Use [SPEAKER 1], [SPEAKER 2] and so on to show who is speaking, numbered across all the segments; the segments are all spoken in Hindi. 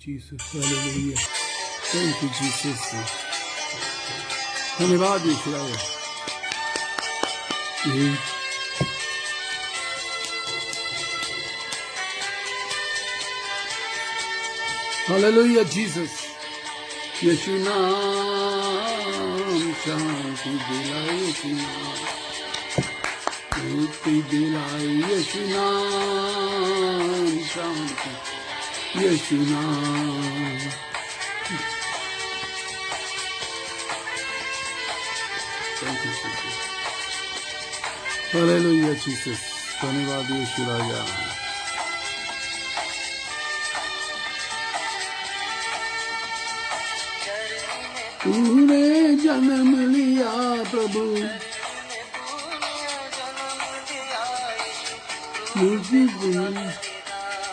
[SPEAKER 1] Jesus. Hallelujah. Thank you, Jesus. धन्यवाद यीशु राजा। Hallelujah, Jesus. यीशु नाम शांति दिलाए, यीशु नाम मुक्ति दिलाए, यीशु नाम शांति, यीशु नाम। Thank you, Jesus. Hallelujah, Jesus. धन्यवाद यीशु राजा। तूने जन्म लिया प्रभु,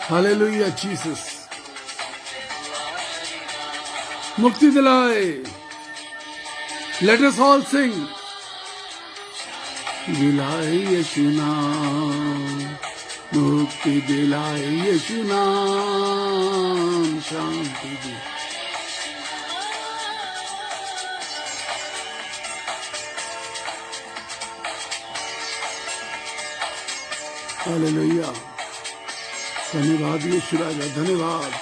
[SPEAKER 1] हालेलुया जीसस, मुक्ति दिलाए। लेट अस ऑल सिंग, दिलाए यीशु नाम, मुक्ति दिलाए यीशु नाम, शांति दी। हालेलुया, धन्यवाद यीशु राजा, धन्यवाद,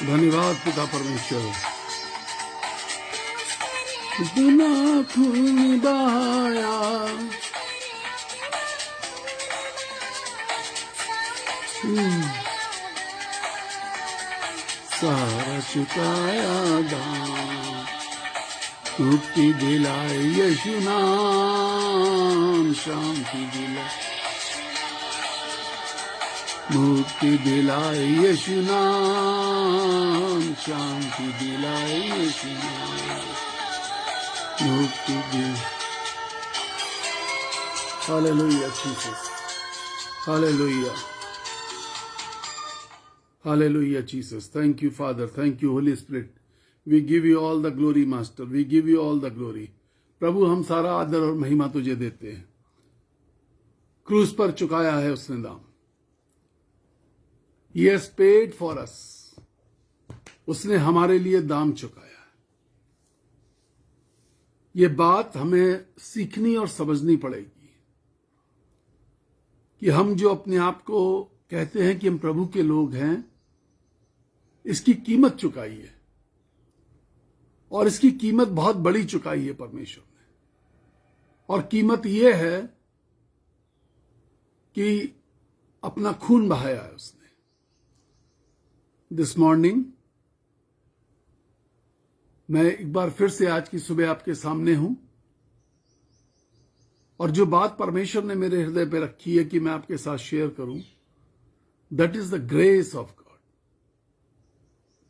[SPEAKER 1] धन्यवाद पिता परमेश्वर। इतना खून बहाया, सारा चुकाया दाम, मुक्ति दिलाए यीशु नाम, शांति दिलाए, मुक्ति दिलाए यीशु नाम, शांति दिलाए यीशु नाम, मुक्ति दिलाए। Hallelujah Jesus, hallelujah, hallelujah Jesus. Thank you father, thank you Holi spirit. We give you all the glory, Master. We give you all the glory. प्रभु हम सारा आदर और महिमा तुझे देते हैं। क्रूस पर चुकाया है उसने दाम। He has paid for us. उसने हमारे लिए दाम चुकाया है। ये बात हमें सीखनी और समझनी पड़ेगी कि हम जो अपने आप को कहते हैं कि हम प्रभु के लोग हैं, इसकी कीमत चुकाई है, और इसकी कीमत बहुत बड़ी चुकाई है परमेश्वर ने। और कीमत यह है कि अपना खून बहाया है उसने। दिस मॉर्निंग मैं एक बार फिर से आज की सुबह आपके सामने हूं, और जो बात परमेश्वर ने मेरे हृदय पे रखी है कि मैं आपके साथ शेयर करूं, that is the grace of God,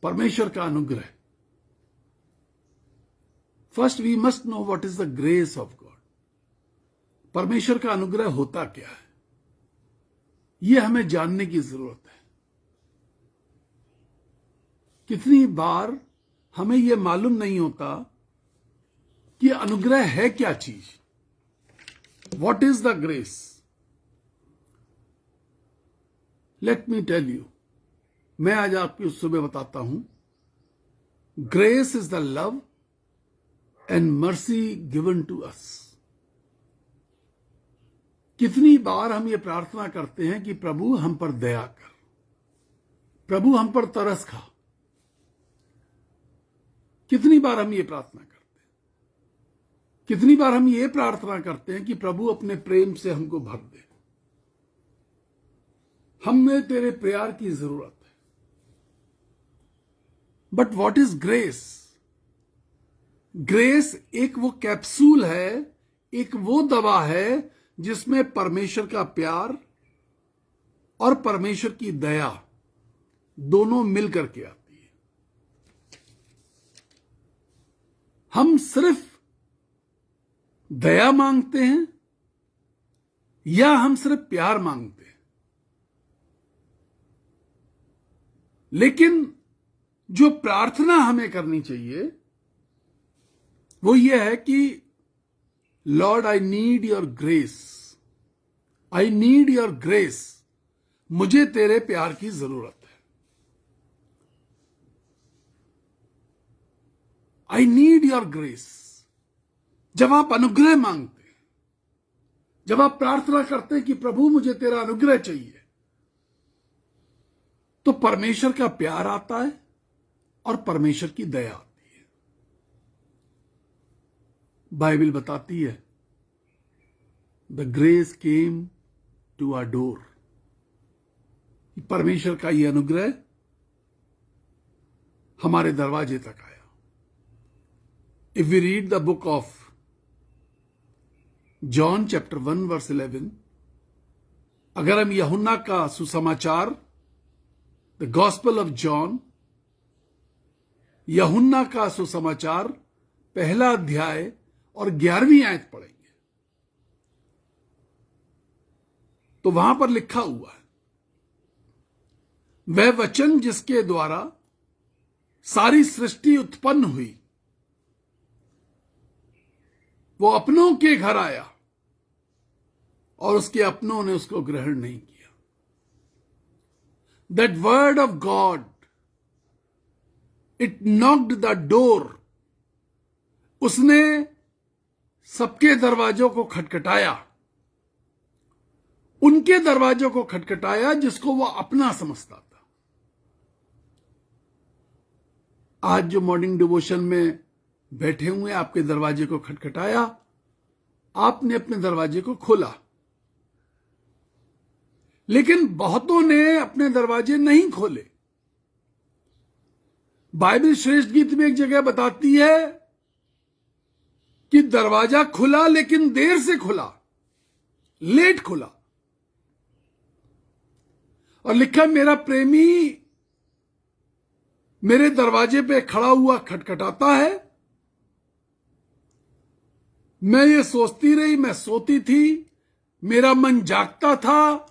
[SPEAKER 1] परमेश्वर का अनुग्रह। First we must know what is the grace of God. परमेश्वर का अनुग्रह होता क्या है, यह हमें जानने की जरूरत है। कितनी बार हमें यह मालूम नहीं होता कि अनुग्रह है क्या चीज, what is the grace. Let me tell you, मैं आज आपको सुबह बताता हूं, grace is the love and mercy given to us. कितनी बार हम ये प्रार्थना करते हैं कि प्रभु हम पर दया कर, प्रभु हम पर तरस खा। कितनी बार हम ये प्रार्थना करते हैं, कितनी बार हम ये प्रार्थना करते हैं कि प्रभु अपने प्रेम से हमको भर दे, हमें तेरे प्यार की जरूरत है। But what is grace? Grace एक वो कैप्सूल है, एक वो दवा है जिसमें परमेश्वर का प्यार और परमेश्वर की दया दोनों मिलकर के आती है। हम सिर्फ दया मांगते हैं या हम सिर्फ प्यार मांगते हैं? लेकिन जो प्रार्थना हमें करनी चाहिए वो ये है कि Lord I need your grace, I need your grace, मुझे तेरे प्यार की जरूरत है। I need your grace. जब आप अनुग्रह मांगते हैं, जब आप प्रार्थना करते हैं कि प्रभु मुझे तेरा अनुग्रह चाहिए, तो परमेश्वर का प्यार आता है और परमेश्वर की दया आती है। बाइबल बताती है the grace came to our door. परमेश्वर का यह अनुग्रह हमारे दरवाजे तक आया। If we read the book of John chapter 1 verse 11, अगर हम यूहन्ना का सुसमाचार, द गॉस्पेल ऑफ जॉन, यूहन्ना का सुसमाचार पहला अध्याय और 11वीं आयत पढ़ेंगे, तो वहां पर लिखा हुआ है, वह वचन जिसके द्वारा सारी सृष्टि उत्पन्न हुई, वो अपनों के घर आया और उसके अपनों ने उसको ग्रहण नहीं किया। That word of God, it knocked the door. उसने सबके दरवाजों को खटखटाया, उनके दरवाजों को खटखटाया जिसको वो अपना समझता था। आज जो मॉर्निंग डिवोशन में बैठे हुए आपके दरवाजे को खटखटाया, आपने अपने दरवाजे को खोला, लेकिन बहुतों ने अपने दरवाजे नहीं खोले। बाइबल श्रेष्ठ गीत में एक जगह बताती है कि दरवाजा खुला लेकिन देर से खुला, लेट खुला, और लिखा मेरा प्रेमी मेरे दरवाजे पे खड़ा हुआ खटखटाता है। मैं ये सोचती रही, मैं सोती थी, मेरा मन जागता था।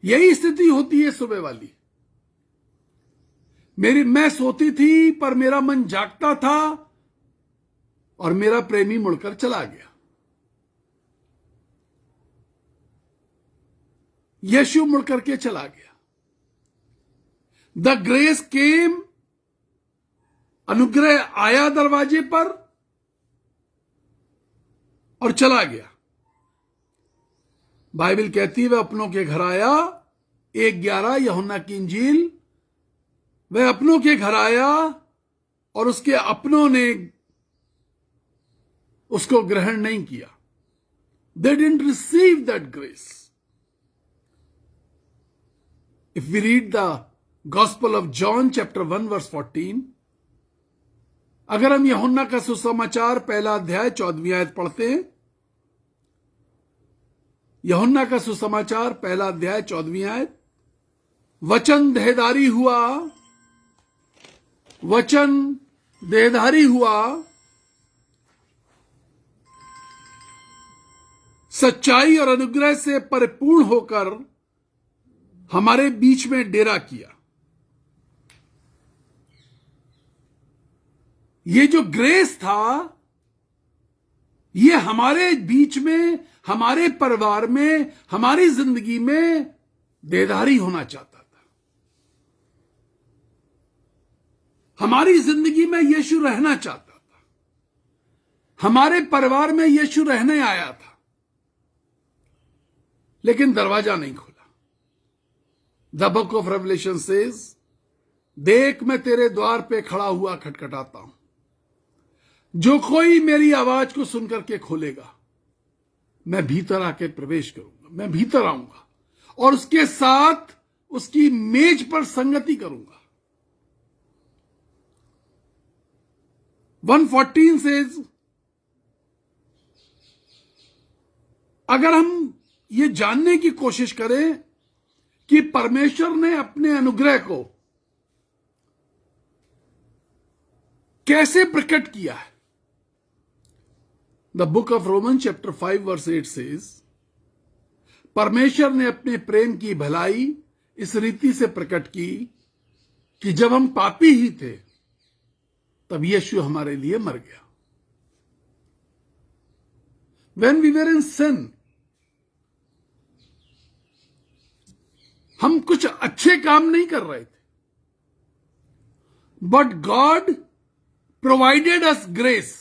[SPEAKER 1] यही स्थिति होती है सुबह वाली। मैं सोती थी पर मेरा मन जागता था और मेरा प्रेमी मुड़कर चला गया। यीशु मुड़कर के चला गया। द ग्रेस केम, अनुग्रह आया दरवाजे पर और चला गया। बाइबल कहती है वह अपनों के घर आया, 1:11 यूहन्ना की इंजील, वह अपनों के घर आया और उसके अपनों ने उसको ग्रहण नहीं किया। They didn't receive that grace. If we read the Gospel of John chapter 1 verse 14, अगर हम यूहन्ना का सुसमाचार पहला अध्याय 14वीं आयत पढ़ते हैं, यूहन्ना का सुसमाचार पहला अध्याय 14वीं आयत, वचन देहधारी हुआ, वचन देहधारी हुआ, सच्चाई और अनुग्रह से परिपूर्ण होकर हमारे बीच में डेरा किया। ये जो ग्रेस था, ये हमारे बीच में, हमारे परिवार में, हमारी जिंदगी में देहधारी होना चाहता था। हमारी जिंदगी में यीशु रहना चाहता था। हमारे परिवार में यीशु रहने आया था, लेकिन दरवाजा नहीं खोला। The book of revelation says, देख मैं तेरे द्वार पे खड़ा हुआ खटखटाता हूं, जो कोई मेरी आवाज को सुनकर के खोलेगा, मैं भीतर आके प्रवेश करूंगा, मैं भीतर आऊंगा और उसके साथ उसकी मेज पर संगति करूंगा। 114 सेज, अगर हम ये जानने की कोशिश करें कि परमेश्वर ने अपने अनुग्रह को कैसे प्रकट किया है, the book of Roman chapter 5 verse 8 says, परमेश्वर ने अपने प्रेम की भलाई इस रीति से प्रकट की कि जब हम पापी ही थे तब यीशु हमारे लिए मर गया। When we were in sin, हम कुछ अच्छे काम नहीं कर रहे थे, but God provided us grace.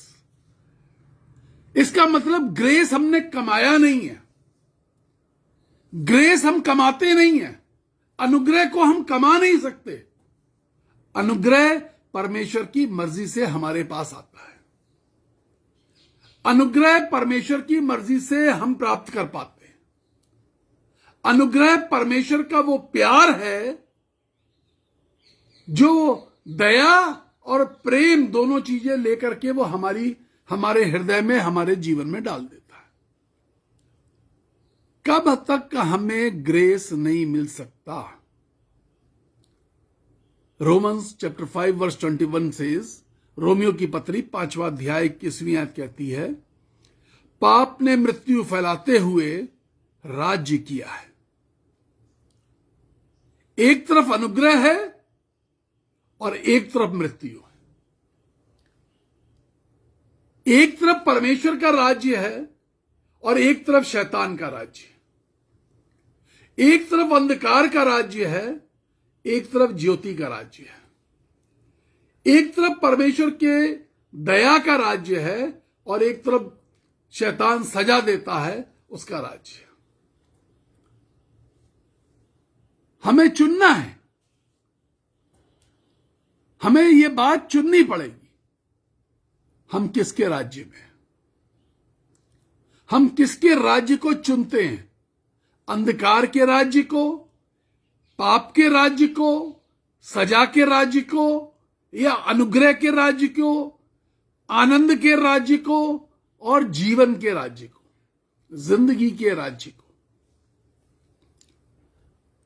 [SPEAKER 1] इसका मतलब ग्रेस हमने कमाया नहीं है, ग्रेस हम कमाते नहीं है, अनुग्रह को हम कमा नहीं सकते। अनुग्रह परमेश्वर की मर्जी से हमारे पास आता है। अनुग्रह परमेश्वर की मर्जी से हम प्राप्त कर पाते हैं। अनुग्रह परमेश्वर का वो प्यार है जो दया और प्रेम दोनों चीजें लेकर के वो हमारे हृदय में, हमारे जीवन में डाल देता है। कब तक हमें ग्रेस नहीं मिल सकता? रोमन्स चैप्टर 5 वर्स 21 सेज, रोमियो की पत्री 5वां अध्याय 21वीं आयत कहती है, पाप ने मृत्यु फैलाते हुए राज्य किया है। एक तरफ अनुग्रह है और एक तरफ मृत्यु है। एक तरफ परमेश्वर का राज्य है और एक तरफ शैतान का राज्य है। एक तरफ अंधकार का राज्य है, एक तरफ ज्योति का राज्य है। एक तरफ परमेश्वर के दया का राज्य है और एक तरफ शैतान सजा देता है, उसका राज्य है। हमें चुनना है, हमें यह बात चुननी पड़ेगी, हम किसके राज्य में हैं? हम किसके राज्य को चुनते हैं? अंधकार के राज्य को, पाप के राज्य को, सजा के राज्य को, या अनुग्रह के राज्य को, आनंद के राज्य को और जीवन के राज्य को, जिंदगी के राज्य को?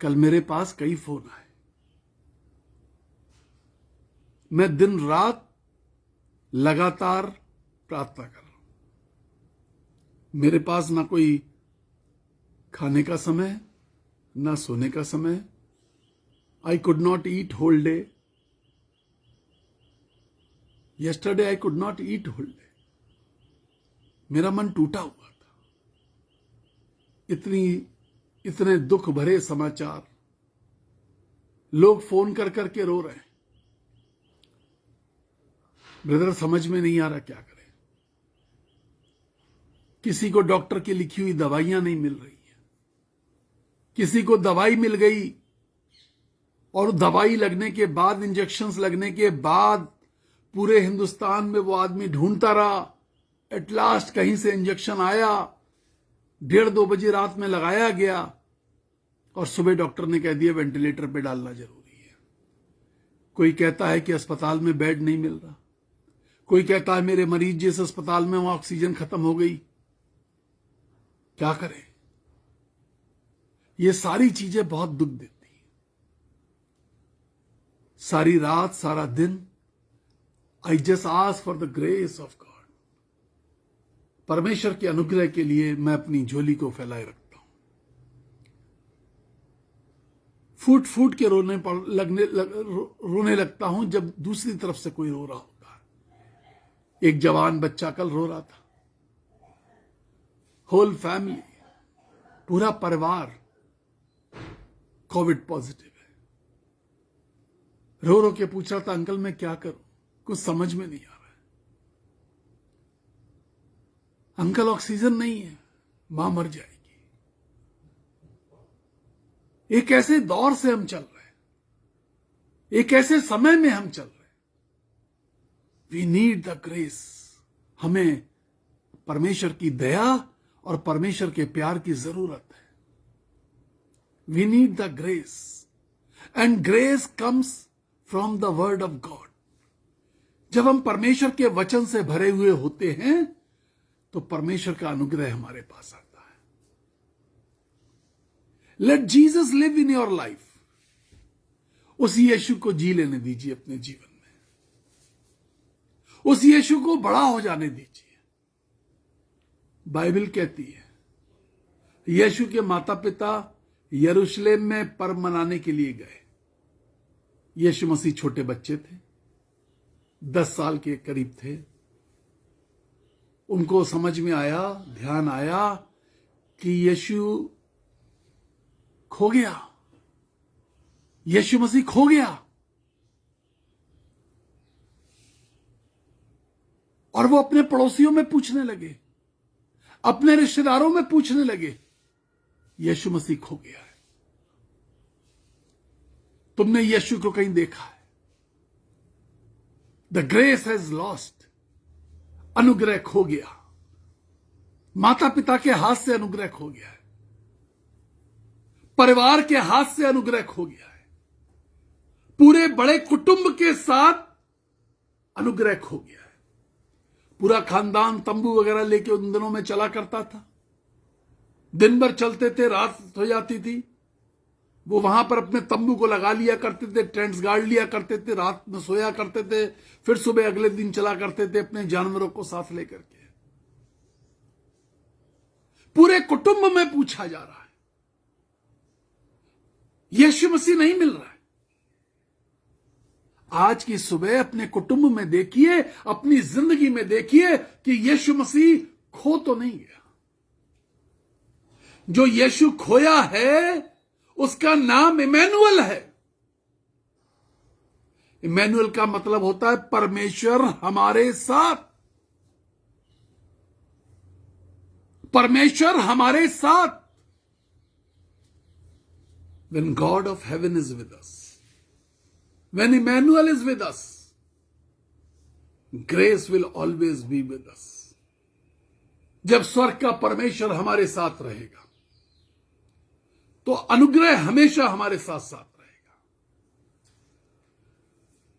[SPEAKER 1] कल मेरे पास कई फोन आए। मैं दिन रात लगातार प्रार्थना कर रहा हूं। मेरे पास ना कोई खाने का समय, ना सोने का समय। I could not eat whole day. Yesterday I could not eat whole day. मेरा मन टूटा हुआ था। इतने दुख भरे समाचार, लोग फोन कर करके रो रहे हैं। ब्रदर, समझ में नहीं आ रहा क्या करें। किसी को डॉक्टर की लिखी हुई दवाइयां नहीं मिल रही है, किसी को दवाई मिल गई और दवाई लगने के बाद, इंजेक्शंस लगने के बाद पूरे हिंदुस्तान में वो आदमी ढूंढता रहा। एट लास्ट कहीं से इंजेक्शन आया, 1:30-2 बजे रात में लगाया गया और सुबह डॉक्टर ने कह दिया वेंटिलेटर पे डालना जरूरी है। कोई कहता है कि अस्पताल में बेड नहीं मिल रहा, कोई कहता है मेरे मरीज जिस अस्पताल में वहां ऑक्सीजन खत्म हो गई। क्या करें? ये सारी चीजें बहुत दुख देती। सारी रात, सारा दिन I just ask for the grace of God. परमेश्वर के अनुग्रह के लिए मैं अपनी झोली को फैलाए रखता हूं। फूट फूट के रोने लगता हूं जब दूसरी तरफ से कोई रो रहा होता है। एक जवान बच्चा कल रो रहा था। होल फैमिली, पूरा परिवार कोविड पॉजिटिव है। रो रो के पूछ रहा था, अंकल मैं क्या करूं, कुछ समझ में नहीं आ रहा है। अंकल ऑक्सीजन नहीं है, मां मर जाएगी। एक ऐसे दौर से हम चल रहे हैं, एक ऐसे समय में हम चल रहे हैं। We need the grace. हमें परमेश्वर की दया और परमेश्वर के प्यार की जरूरत है। We need the grace and grace comes from the word of God. जब हम परमेश्वर के वचन से भरे हुए होते हैं तो परमेश्वर का अनुग्रह हमारे पास आता है। Late Jesus live in your life. उस यीशु को जी लेने दीजिए अपने जीवन में, उस यीशु को बड़ा हो जाने दीजिए। बाइबल कहती है यीशु के माता पिता यरूशलेम में पर्व मनाने के लिए गए। यीशु मसीह छोटे बच्चे थे, 10 साल के करीब थे। उनको समझ में आया, ध्यान आया कि यीशु खो गया, यीशु मसीह खो गया। और वो अपने पड़ोसियों में पूछने लगे, अपने रिश्तेदारों में पूछने लगे, यीशु मसीह खो गया है। तुमने यीशु को कहीं देखा है? द ग्रेस हैज लॉस्ट, अनुग्रह खो गया, माता पिता के हाथ से अनुग्रह खो गया है, परिवार के हाथ से अनुग्रह खो गया है, पूरे बड़े कुटुंब के साथ अनुग्रह खो गया है। पूरा खानदान तंबू वगैरह लेके उन दिनों में चला करता था, दिन भर चलते थे, रात हो जाती थी, वो वहां पर अपने तंबू को लगा लिया करते थे, टेंट्स गाड़ लिया करते थे, रात में सोया करते थे, फिर सुबह अगले दिन चला करते थे अपने जानवरों को साथ लेकर के। पूरे कुटुंब में पूछा जा रहा है, यीशु मसीह नहीं मिल रहा है। आज की सुबह अपने कुटुंब में देखिए, अपनी जिंदगी में देखिए कि यीशु मसीह खो तो नहीं गया। जो यीशु खोया है उसका नाम इमैनुअल है। इमैनुअल का मतलब होता है परमेश्वर हमारे साथ। परमेश्वर हमारे साथ। When God of heaven is with us, when Emmanuel is with us, grace will always be with us. जब स्वर्ग का परमेश्वर हमारे साथ रहेगा तो अनुग्रह हमेशा हमारे साथ साथ रहेगा।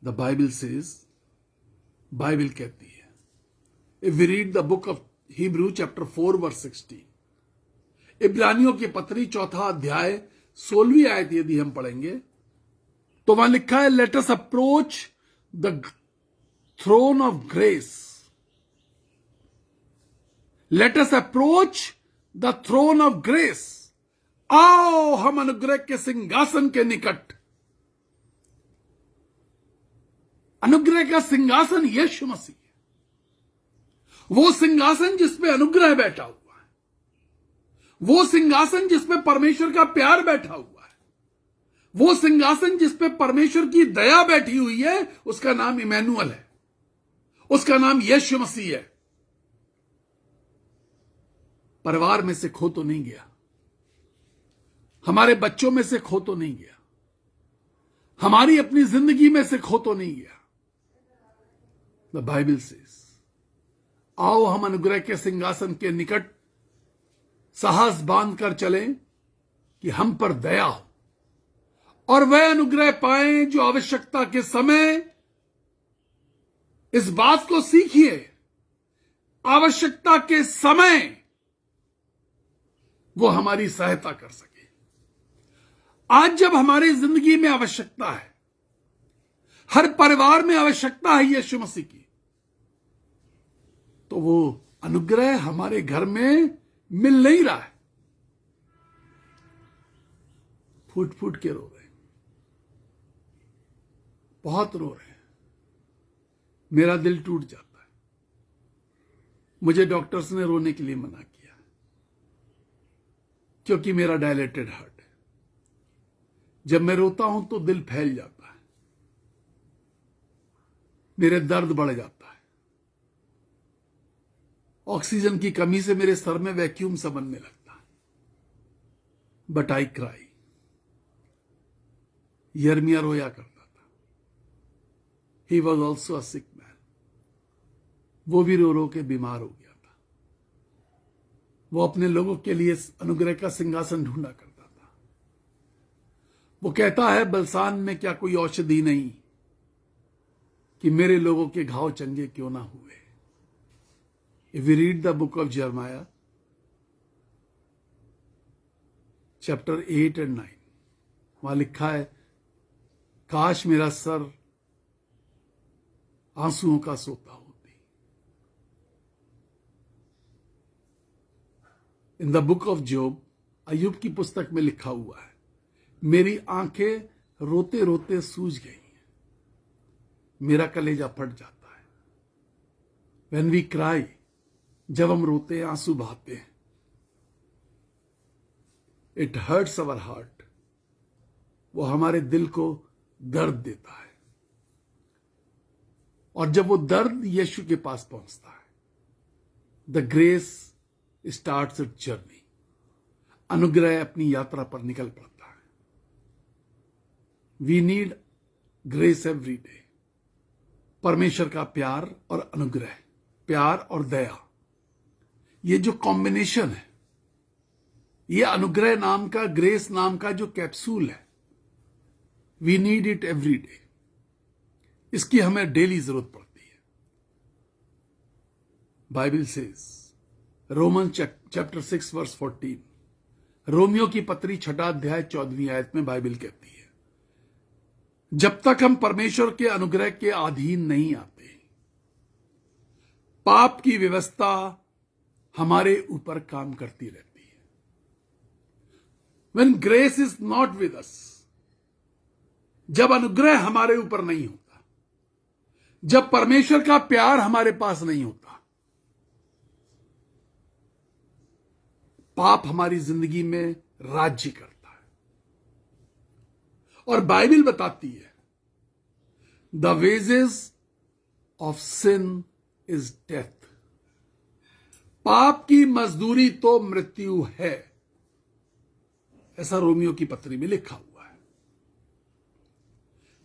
[SPEAKER 1] द बाइबल सेज, बाइबल कहती है, if we read the book of Hebrew chapter 4 verse 16, इब्रानियों की पत्री 4 अध्याय 16वीं आयत यदि हम पढ़ेंगे तो वहां लिखा है, let us approach the throne of grace, let us approach the throne of grace. आओ हम अनुग्रह के सिंहासन के निकट। अनुग्रह का सिंहासन यीशु मसीह है, वो सिंहासन जिसपे अनुग्रह बैठा हुआ है, वो सिंहासन जिसपे परमेश्वर का प्यार बैठा हुआ है, वो सिंहासन जिसपे परमेश्वर की दया बैठी हुई है, उसका नाम इमैनुअल है, उसका नाम यीशु मसीह है। परिवार में से खो तो नहीं गया, हमारे बच्चों में से खो तो नहीं गया, हमारी अपनी जिंदगी में से खो तो नहीं गया। द बाइबल सेज, आओ हम अनुग्रह के सिंहासन के निकट साहस बांधकर चलें कि हम पर दया हो और वह अनुग्रह पाएं जो आवश्यकता के समय। इस बात को सीखिए, आवश्यकता के समय वो हमारी सहायता कर सके। आज जब हमारी जिंदगी में आवश्यकता है, हर परिवार में आवश्यकता है यीशु मसीह की, तो वो अनुग्रह हमारे घर में मिल नहीं रहा है। फूट फूट के रो रहे हैं, बहुत रो रहे हैं, मेरा दिल टूट जाता है। मुझे डॉक्टर्स ने रोने के लिए मना किया क्योंकि मेरा डायलेटेड हार्ट है। जब मैं रोता हूं तो दिल फैल जाता है, मेरे दर्द बढ़ जाता है, ऑक्सीजन की कमी से मेरे सर में वैक्यूम सा बनने लगता है। But I cry. यिर्मयाह रोया करता था, he was also a sick man. वो भी रो रो के बीमार हो गया था। वो अपने लोगों के लिए अनुग्रह का सिंहासन ढूंढा करता था। वो कहता है, बलसान में क्या कोई औषधि नहीं कि मेरे लोगों के घाव चंगे क्यों ना हुए। If we read the book of Jeremiah, chapter 8 and 9, वहां लिखा है, काश मेरा सर आंसुओं का सोता होती। इन द बुक ऑफ जोब, अय्यूब की पुस्तक में लिखा हुआ है, मेरी आंखें रोते रोते सूज गई हैं, मेरा कलेजा फट जाता है। When we cry, जब हम रोते हैं, आंसू बहाते हैं, इट हर्ट्स अवर हार्ट, वो हमारे दिल को दर्द देता है। और जब वो दर्द यीशु के पास पहुंचता है, the grace starts its journey, अनुग्रह अपनी यात्रा पर निकल पड़ता है। We need grace every day. परमेश्वर का प्यार और अनुग्रह, प्यार और दया, ये जो कॉम्बिनेशन है, ये अनुग्रह नाम का, ग्रेस नाम का जो कैप्सूल है, we need it every day. इसकी हमें डेली जरूरत पड़ती है। Bible says, Roman chapter 6 verse 14, रोमियो की पत्री 6 अध्याय 14वीं आयत में बाइबल कहती है, जब तक हम परमेश्वर के अनुग्रह के अधीन नहीं आते, पाप की व्यवस्था हमारे ऊपर काम करती रहती है। When grace is not with us, जब अनुग्रह हमारे ऊपर नहीं होता, जब परमेश्वर का प्यार हमारे पास नहीं होता, पाप हमारी जिंदगी में राज्य करता है। और बाइबल बताती है, the wages of sin is death, पाप की मजदूरी तो मृत्यु है, ऐसा रोमियो की पत्री में लिखा हुआ है।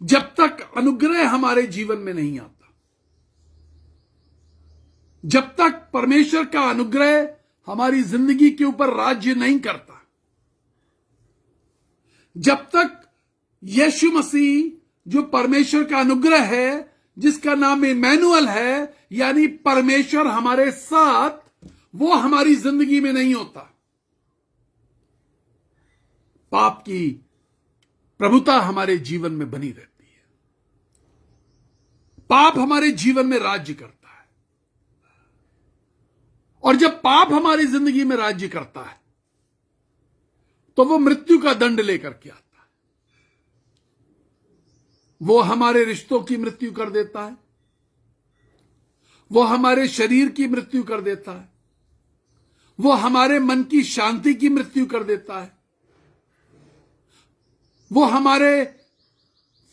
[SPEAKER 1] जब तक अनुग्रह हमारे जीवन में नहीं आता, जब तक परमेश्वर का अनुग्रह हमारी जिंदगी के ऊपर राज्य नहीं करता, जब तक यीशु मसीह जो परमेश्वर का अनुग्रह है, जिसका नाम इमैनुअल है, यानी परमेश्वर हमारे साथ, वो हमारी जिंदगी में नहीं होता, पाप की प्रभुता हमारे जीवन में बनी रहती है। पाप हमारे जीवन में राज्य करता है, और जब पाप हमारी जिंदगी में राज्य करता है, तो वो मृत्यु का दंड लेकर के आता है। वो हमारे रिश्तों की मृत्यु कर देता है, वो हमारे शरीर की मृत्यु कर देता है, वो हमारे मन की शांति की मृत्यु कर देता है, वो हमारे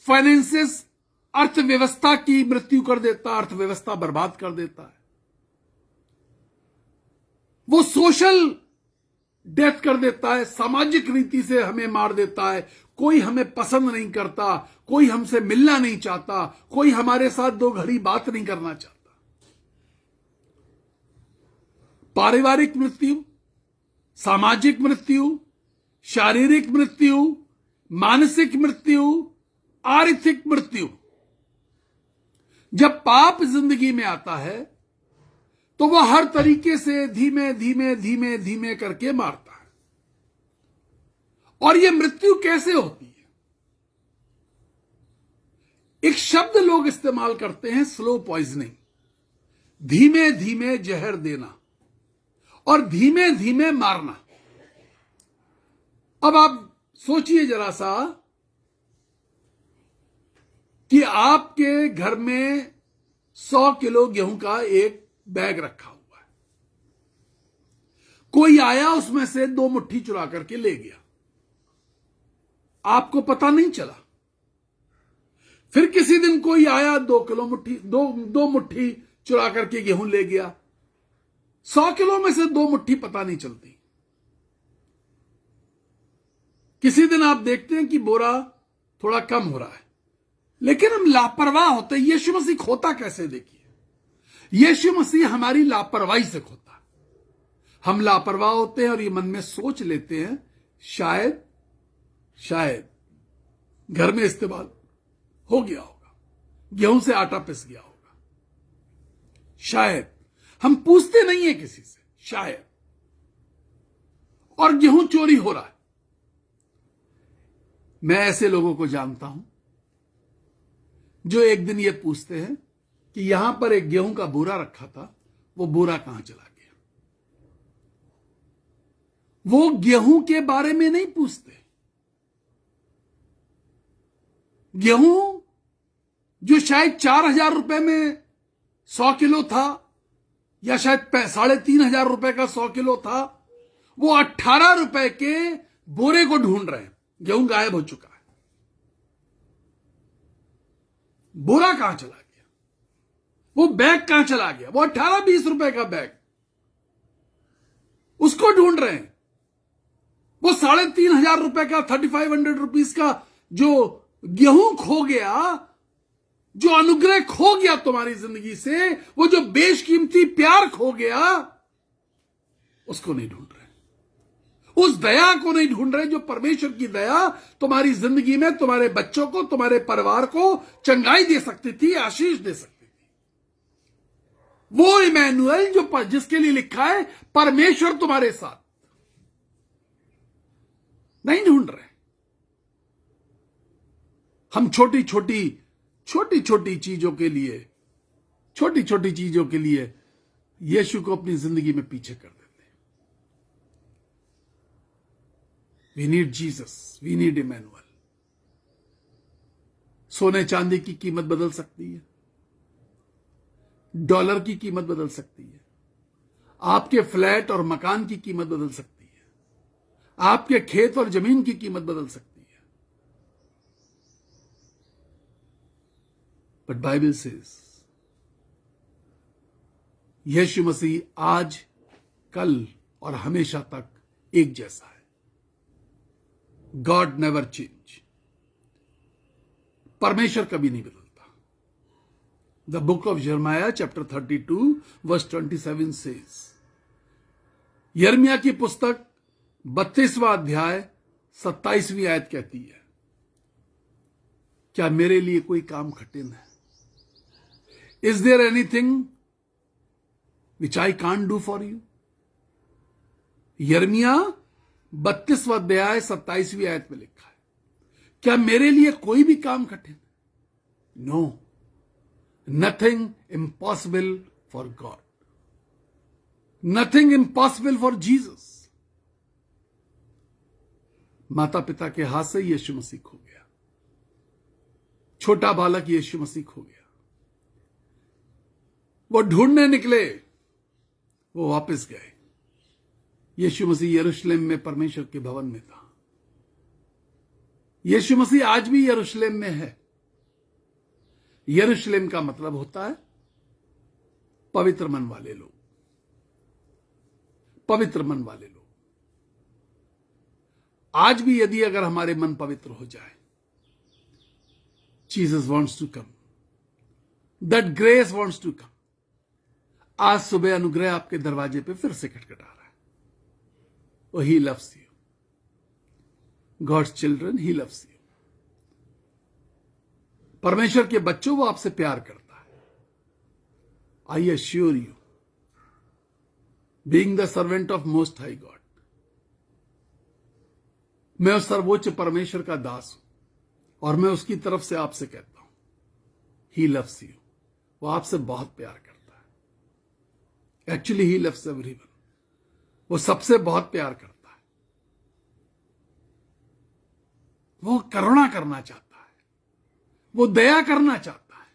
[SPEAKER 1] फाइनेंसेस, अर्थव्यवस्था की मृत्यु कर देता है, अर्थव्यवस्था बर्बाद कर देता है। वो सोशल डेथ कर देता है, सामाजिक रीति से हमें मार देता है। कोई हमें पसंद नहीं करता, कोई हमसे मिलना नहीं चाहता, कोई हमारे साथ 2 घड़ी बात नहीं करना चाहता। पारिवारिक मृत्यु, सामाजिक मृत्यु, शारीरिक मृत्यु, मानसिक मृत्यु, आर्थिक मृत्यु। जब पाप जिंदगी में आता है, तो वह हर तरीके से धीमे धीमे धीमे धीमे करके मारता है। और यह मृत्यु कैसे होती है? एक शब्द लोग इस्तेमाल करते हैं, स्लो पॉइजनिंग, धीमे धीमे जहर देना और धीमे धीमे मारना। अब आप सोचिए जरा सा कि आपके घर में 100 किलो गेहूं का एक बैग रखा हुआ है, कोई आया, उसमें से 2 मुट्ठी चुरा करके ले गया, आपको पता नहीं चला। फिर किसी दिन कोई आया, 2 मुट्ठी चुरा करके गेहूं ले गया। 100 किलो में से 2 मुट्ठी पता नहीं चलती। किसी दिन आप देखते हैं कि बोरा थोड़ा कम हो रहा है, लेकिन हम लापरवाह होते हैं। यीशु मसीह खोता कैसे? देखिए, यीशु मसीह हमारी लापरवाही से खोता। हम लापरवाह होते हैं और ये मन में सोच लेते हैं, शायद घर में इस्तेमाल हो गया होगा, गेहूं से आटा पिस गया होगा, शायद। हम पूछते नहीं है किसी से, शायद। और गेहूं चोरी हो रहा है। मैं ऐसे लोगों को जानता हूं जो एक दिन ये पूछते हैं कि यहां पर एक गेहूं का बोरा रखा था, वो बोरा कहां चला गया। वो गेहूं के बारे में नहीं पूछते। गेहूं जो शायद 4,000 रुपए में 100 किलो था, या शायद 3,500 रुपए का 100 किलो था, वो 18 रुपए के बोरे को ढूंढ रहे हैं। गेहूं गायब हो चुका है, बोरा कहां चला गया। वो बैग कहां चला गया? वो 18-20 रुपए का बैग, उसको ढूंढ रहे हैं। वो 3,500 रुपए का, 3,500 रुपीज का जो गेहूं खो गया, जो अनुग्रह खो गया तुम्हारी जिंदगी से, वो जो बेशकीमती प्यार खो गया, उसको नहीं ढूंढ रहे। उस दया को नहीं ढूंढ रहे जो परमेश्वर की दया तुम्हारी जिंदगी में तुम्हारे बच्चों को, तुम्हारे परिवार को चंगाई दे सकती थी, आशीष दे सकती थी। वो इमैनुअल जिसके लिए लिखा है परमेश्वर तुम्हारे साथ, नहीं ढूंढ रहे। हम छोटी छोटी चीजों के लिए यीशु को अपनी जिंदगी में पीछे कर देते हैं। We need Jesus, we need Emmanuel. सोने चांदी की कीमत बदल सकती है, डॉलर की कीमत बदल सकती है, आपके फ्लैट और मकान की कीमत बदल सकती है, आपके खेत और जमीन की कीमत बदल सकती है। बट बाइबल सेज यीशु मसीह आज, कल और हमेशा तक एक जैसा है। God never change. परमेश्वर कभी नहीं बदलता। द बुक ऑफ यिर्मयाह चैप्टर 32 वर्स 27 सेज, यिर्मयाह की पुस्तक 32वां अध्याय 27वीं आयत कहती है, क्या मेरे लिए कोई काम कठिन है? Is there anything which I can't do for you? यिर्मयाह 32वां अध्याय 27वीं आयत में लिखा है, क्या मेरे लिए कोई भी काम कठिन है? No, nothing impossible for God, nothing impossible for Jesus. माता पिता के हाथ से यीशु मसीह खो गया, छोटा बालक यीशु मसीह खो गया। वो ढूंढने निकले, वो वापस गए। यीशु मसीह यरूशलेम में परमेश्वर के भवन में था। यीशु मसीह आज भी यरूशलेम में है। यरूशलेम का मतलब होता है पवित्र मन वाले लोग, पवित्र मन वाले लोग। आज भी यदि अगर हमारे मन पवित्र हो जाए, Jesus wants to come, that grace wants to come. आज सुबह अनुग्रह आपके दरवाजे पे फिर से खटखटा रहा है। Oh, he loves you. God's children, he loves you. परमेश्वर के बच्चों, वो आपसे प्यार करता है। I assure you, being the servant of Most High God, मैं उस सर्वोच्च परमेश्वर का दास हूं और मैं उसकी तरफ से आपसे कहता हूं, He loves you. वो आपसे बहुत प्यार करता है। Actually, He loves everyone. वो सबसे बहुत प्यार करता है। वो करुणा करना चाहता है, वो दया करना चाहता है।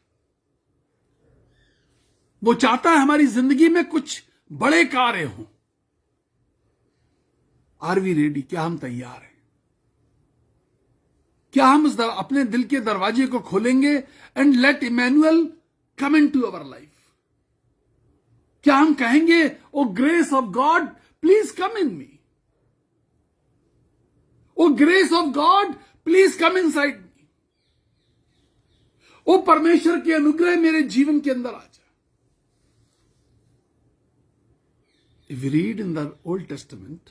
[SPEAKER 1] वो चाहता है हमारी जिंदगी में कुछ बड़े कार्य हों। Are we ready? क्या हम तैयार हैं? क्या हम अपने दिल के दरवाजे को खोलेंगे and let Emmanuel come into our life? क्या हम कहेंगे, O grace of God please come in me, O grace of God please come inside me, ओ परमेश्वर के अनुग्रह मेरे जीवन के अंदर आ जाए। If you read in the Old Testament,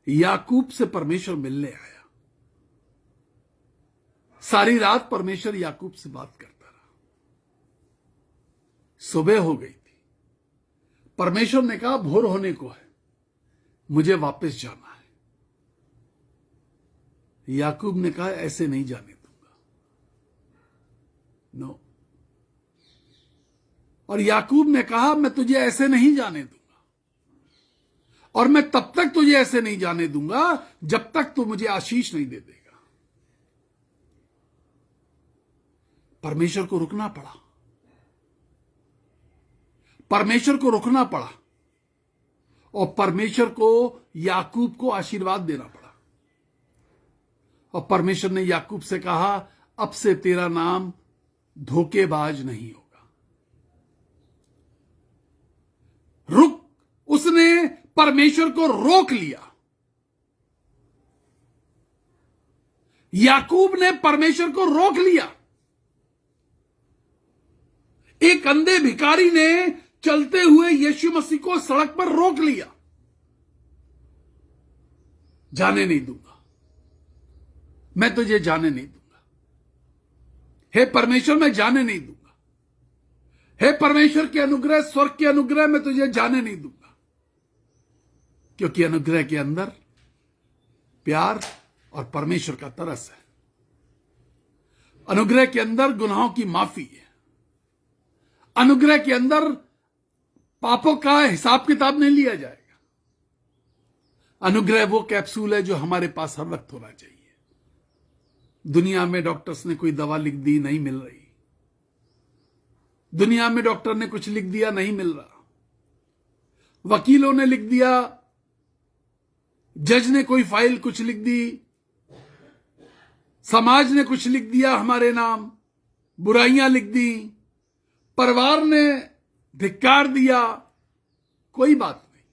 [SPEAKER 1] याकूब से परमेश्वर मिलने आया। सारी रात परमेश्वर याकूब से बात करता रहा। सुबह हो गई थी। परमेश्वर ने कहा भोर होने को है, मुझे वापस जाना है। याकूब ने कहा ऐसे नहीं जाने दूंगा, नो। और याकूब ने कहा मैं तुझे ऐसे नहीं जाने दूंगा, और मैं तब तक तुझे ऐसे नहीं जाने दूंगा जब तक तू मुझे आशीष नहीं दे देगा। परमेश्वर को रुकना पड़ा, परमेश्वर को रुकना पड़ा, और परमेश्वर को याकूब को आशीर्वाद देना पड़ा। और परमेश्वर ने याकूब से कहा अब से तेरा नाम धोखेबाज नहीं होगा। उसने परमेश्वर को रोक लिया। याकूब ने परमेश्वर को रोक लिया। एक अंधे भिखारी ने चलते हुए यीशु मसीह को सड़क पर रोक लिया। जाने नहीं दूंगा, मैं तुझे जाने नहीं दूंगा। हे परमेश्वर, मैं जाने नहीं दूंगा। हे परमेश्वर के अनुग्रह, स्वर्ग के अनुग्रह, मैं तुझे जाने नहीं दूंगा। क्योंकि अनुग्रह के अंदर प्यार और परमेश्वर का तरस है। अनुग्रह के अंदर गुनाहों की माफी है। अनुग्रह के अंदर पापों का हिसाब किताब नहीं लिया जाएगा। अनुग्रह वो कैप्सूल है जो हमारे पास हर वक्त होना चाहिए। दुनिया में डॉक्टर्स ने कोई दवा लिख दी, नहीं मिल रही। दुनिया में डॉक्टर ने कुछ लिख दिया, नहीं मिल रहा। वकीलों ने लिख दिया, जज ने कोई फाइल कुछ लिख दी, समाज ने कुछ लिख दिया हमारे नाम, बुराइयां लिख दी, परिवार ने धिक्कार दिया, कोई बात नहीं।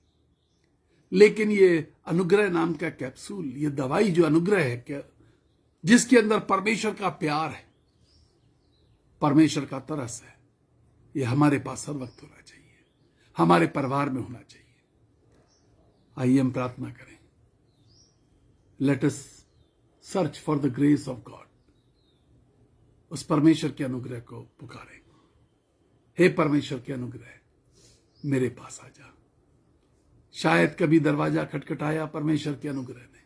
[SPEAKER 1] लेकिन ये अनुग्रह नाम का कैप्सूल, ये दवाई जो अनुग्रह है, क्या जिसके अंदर परमेश्वर का प्यार है, परमेश्वर का तरस है, ये हमारे पास हर वक्त होना चाहिए, हमारे परिवार में होना चाहिए। आइए हम प्रार्थना करें। Let us search for the grace of God. उस परमेश्वर के अनुग्रह को पुकारें। हे परमेश्वर के अनुग्रह, मेरे पास आ जा। शायद कभी दरवाजा खटखटाया परमेश्वर के अनुग्रह ने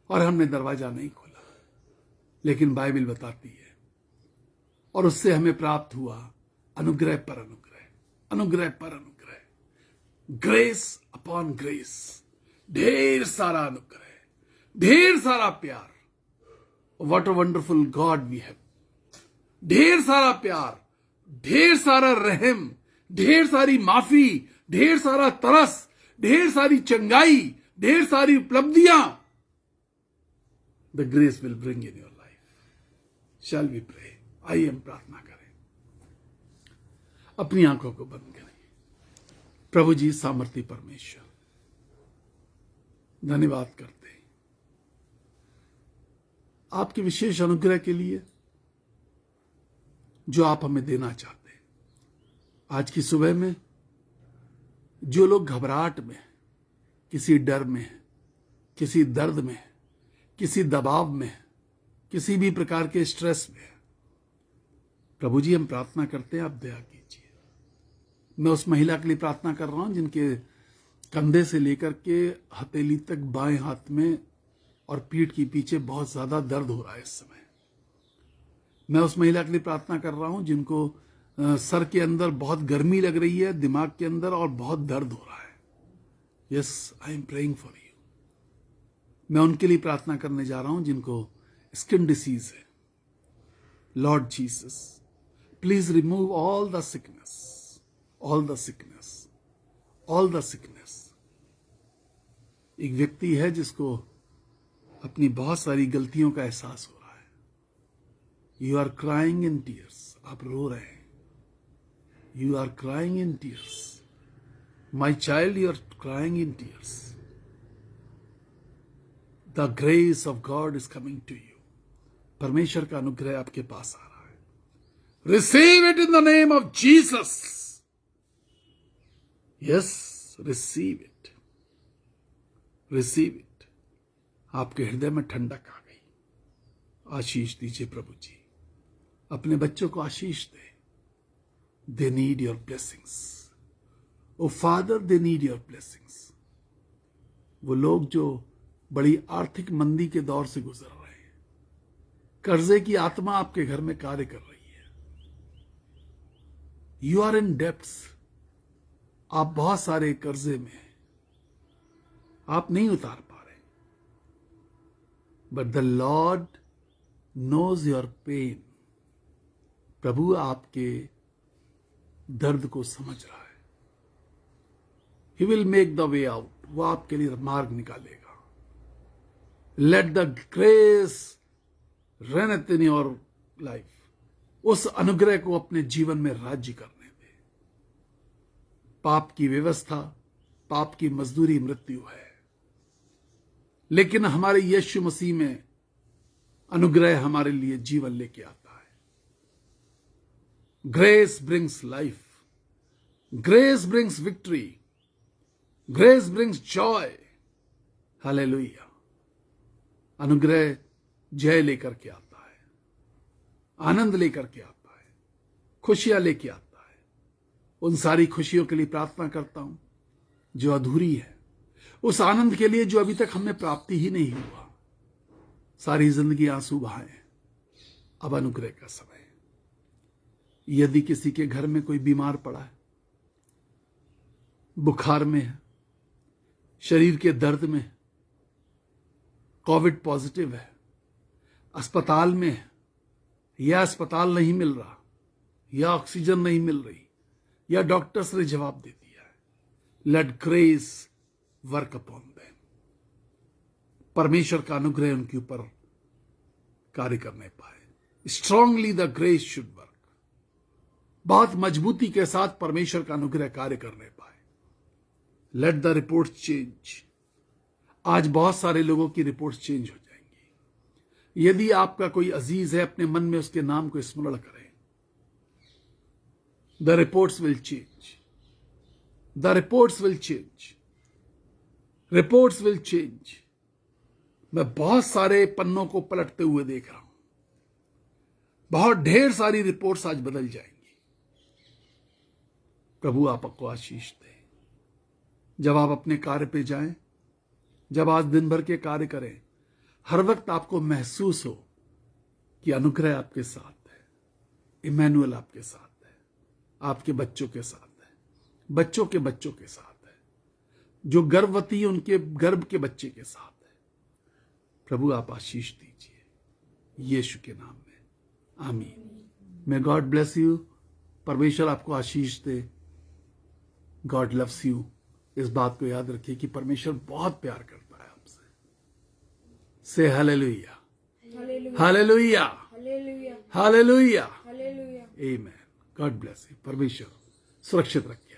[SPEAKER 1] और हमने दरवाजा नहीं खोला, लेकिन बाइबल बताती है और उससे हमें प्राप्त हुआ अनुग्रह पर अनुग्रह, अनुग्रह पर अनुग्रह, ग्रेस अपॉन ग्रेस। ढेर सारा अनुग्रह, ढेर सारा प्यार। What a wonderful God we have. ढेर सारा प्यार, ढेर सारा रहम, ढेर सारी माफी, ढेर सारा तरस, ढेर सारी चंगाई, ढेर सारी उपलब्धियां the grace will bring in your life. Shall we pray. आइए हम प्रार्थना करें। अपनी आंखों को बंद करें। प्रभु जी, सामर्थी परमेश्वर, धन्यवाद करते हैं आपके विशेष अनुग्रह के लिए जो आप हमें देना चाहते हैं। आज की सुबह में जो लोग घबराहट में, किसी डर में, किसी दर्द में, किसी दबाव में, किसी भी प्रकार के स्ट्रेस में, प्रभु जी हम प्रार्थना करते हैं, आप दया कीजिए। मैं उस महिला के लिए प्रार्थना कर रहा हूं जिनके कंधे से लेकर के हथेली तक बाएं हाथ में और पीठ के पीछे बहुत ज्यादा दर्द हो रहा है इस समय। मैं उस महिला के लिए प्रार्थना कर रहा हूं जिनको सर के अंदर बहुत गर्मी लग रही है, दिमाग के अंदर, और बहुत दर्द हो रहा है। Yes, I am praying for you. मैं उनके लिए प्रार्थना करने जा रहा हूं जिनको स्किन डिसीज है। Lord Jesus, please remove all the sickness, all the sickness, all the sickness. एक व्यक्ति है जिसको अपनी बहुत सारी गलतियों का एहसास हो रहा है। You are crying in tears, आप रो रहे हैं। You are crying in tears, my child, you are crying in tears. The grace of God is coming to you. परमेश्वर का अनुग्रह आपके पास आ रहा है। Receive it in the name of Jesus. Yes, receive it, receive it. आपके हृदय में ठंडक आ गई। आशीष दीजिए प्रभु जी, अपने बच्चों को आशीष दे। They need your blessings. O Father, they need your blessings. वो लोग जो बड़ी आर्थिक मंदी के दौर से गुजर रहे हैं, कर्जे की आत्मा आपके घर में कार्य कर रही है। यू आर इन डेप्ट्स, आप बहुत सारे कर्जे में हैं, आप नहीं उतार पा रहे। But the Lord knows your pain. प्रभु आपके दर्द को समझ रहा है। He will make the way out, वो आपके लिए मार्ग निकालेगा। Let the grace runneth in your life. उस अनुग्रह को अपने जीवन में राज्य करने दे। पाप की व्यवस्था, पाप की मजदूरी मृत्यु है, लेकिन हमारे यीशु मसीह में अनुग्रह हमारे लिए जीवन लेके आता है। Grace brings life, grace brings victory, grace brings Joy. Hallelujah. अनुग्रह जय लेकर के आता है, आनंद लेकर के आता है, खुशियां लेके आता है। उन सारी खुशियों के लिए प्रार्थना करता हूं जो अधूरी है, उस आनंद के लिए जो अभी तक हमें प्राप्ति ही नहीं हुआ। सारी जिंदगी आंसू बहाए, अब अनुग्रह का समय है। यदि किसी के घर में कोई बीमार पड़ा है, बुखार में है, शरीर के दर्द में, कोविड पॉजिटिव है, अस्पताल में है, या अस्पताल नहीं मिल रहा, या ऑक्सीजन नहीं मिल रही, या डॉक्टर्स ने जवाब दे दिया है, let grace work upon them. परमेश्वर का अनुग्रह उनके ऊपर कार्य करने पाए। Strongly the grace should work. बहुत मजबूती के साथ परमेश्वर का अनुग्रह कार्य करने पाए। Let the report change. आज बहुत सारे लोगों की रिपोर्ट्स चेंज हो जाएंगी। यदि आपका कोई अजीज है, अपने मन में उसके नाम को स्मरण करें। The reports will change, the reports will change, reports will change. मैं बहुत सारे पन्नों को पलटते हुए देख रहा हूं। बहुत ढेर सारी रिपोर्ट्स आज बदल जाएंगी। प्रभु आपको आशीष दे। जब आप अपने कार्य पे जाएं, जब आज दिन भर के कार्य करें, हर वक्त आपको महसूस हो कि अनुग्रह आपके साथ है, इमैनुअल आपके साथ है, आपके बच्चों के साथ है, बच्चों के बच्चों के साथ है, जो गर्भवती है उनके गर्भ के बच्चे के साथ है। प्रभु आप आशीष दीजिए यीशु के नाम में, आमीन। May God bless you. परमेश्वर आपको आशीष दे। God loves you. इस बात को याद रखिए कि परमेश्वर बहुत प्यार करता है आपसे। से हालेलुया, हालेलुया, हालेलुया, आमीन। God bless you. परमेश्वर सुरक्षित रखे।